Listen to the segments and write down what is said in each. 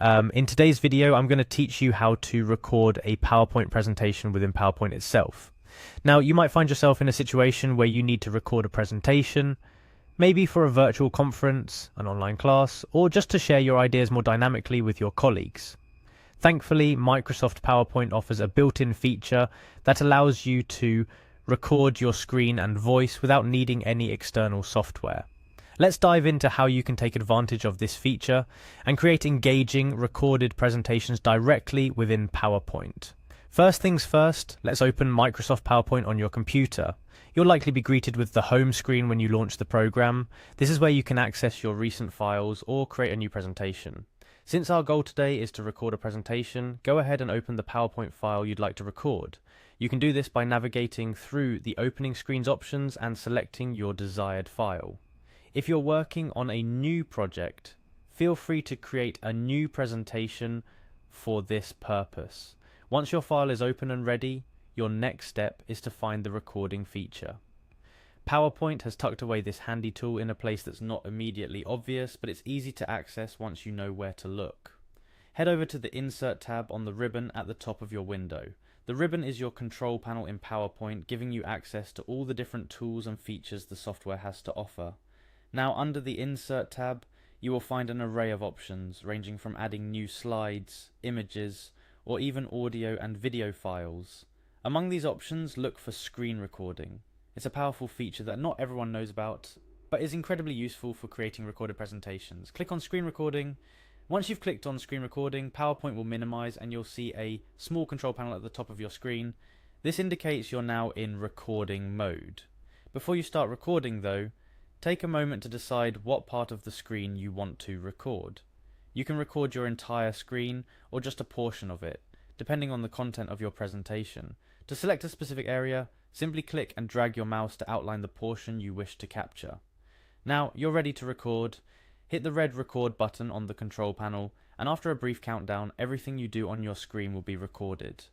In today's video, I'm going to teach you how to record a PowerPoint presentation within PowerPoint itself. Now, you might find yourself in a situation where you need to record a presentation, maybe for a virtual conference, an online class, or just to share your ideas more dynamically with your colleagues. Thankfully, Microsoft PowerPoint offers a built-in feature that allows you to record your screen and voice without needing any external software. Let's dive into how you can take advantage of this feature and create engaging recorded presentations directly within PowerPoint. First things first, let's open Microsoft PowerPoint on your computer. You'll likely be greeted with the home screen when you launch the program. This is where you can access your recent files or create a new presentation. Since our goal today is to record a presentation, go ahead and open the PowerPoint file you'd like to record. You can do this by navigating through the opening screens options and selecting your desired file. If you're working on a new project, feel free to create a new presentation for this purpose. Once your file is open and ready, your next step is to find the recording feature. PowerPoint has tucked away this handy tool in a place that's not immediately obvious, but it's easy to access once you know where to look. Head over to the Insert tab on the ribbon at the top of your window. The ribbon is your control panel in PowerPoint, giving you access to all the different tools and features the software has to offer. Now, under the Insert tab, you will find an array of options ranging from adding new slides, images, or even audio and video files. Among these options, look for screen recording. It's a powerful feature that not everyone knows about, but is incredibly useful for creating recorded presentations. Click on screen recording. Once you've clicked on screen recording, PowerPoint will minimize and you'll see a small control panel at the top of your screen. This indicates you're now in recording mode. Before you start recording though, take a moment to decide what part of the screen you want to record. You can record your entire screen or just a portion of it, depending on the content of your presentation. To select a specific area, simply click and drag your mouse to outline the portion you wish to capture. Now you're ready to record. Hit the red record button on the control panel, and after a brief countdown, everything you do on your screen will be recorded.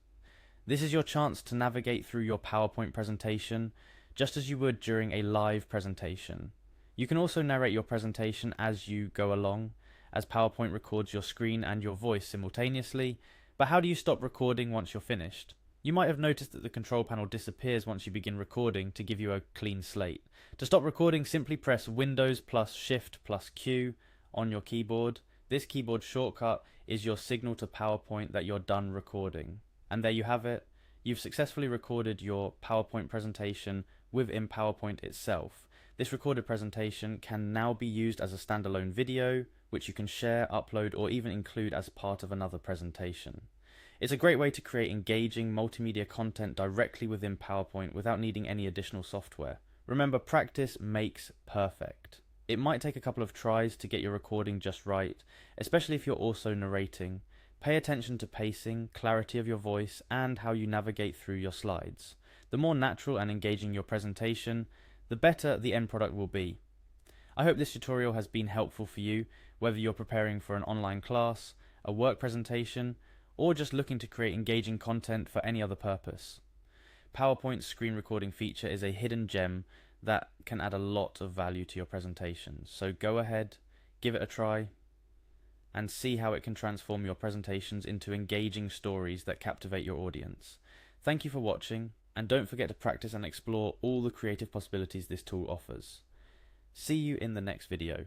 This is your chance to navigate through your PowerPoint presentation, just as you would during a live presentation. You can also narrate your presentation as you go along, as PowerPoint records your screen and your voice simultaneously, but how do you stop recording once you're finished? You might have noticed that the control panel disappears once you begin recording to give you a clean slate. To stop recording, simply press Windows plus Shift plus Q on your keyboard. This keyboard shortcut is your signal to PowerPoint that you're done recording. And there you have it. You've successfully recorded your PowerPoint presentation within PowerPoint itself. This recorded presentation can now be used as a standalone video, which you can share, upload, or even include as part of another presentation. It's a great way to create engaging multimedia content directly within PowerPoint without needing any additional software. Remember, practice makes perfect. It might take a couple of tries to get your recording just right, especially if you're also narrating. Pay attention to pacing, clarity of your voice, and how you navigate through your slides. The more natural and engaging your presentation, the better the end product will be. I hope this tutorial has been helpful for you, whether you're preparing for an online class, a work presentation, or just looking to create engaging content for any other purpose. PowerPoint's screen recording feature is a hidden gem that can add a lot of value to your presentations. So go ahead, give it a try, and see how it can transform your presentations into engaging stories that captivate your audience. Thank you for watching, and don't forget to practice and explore all the creative possibilities this tool offers. See you in the next video.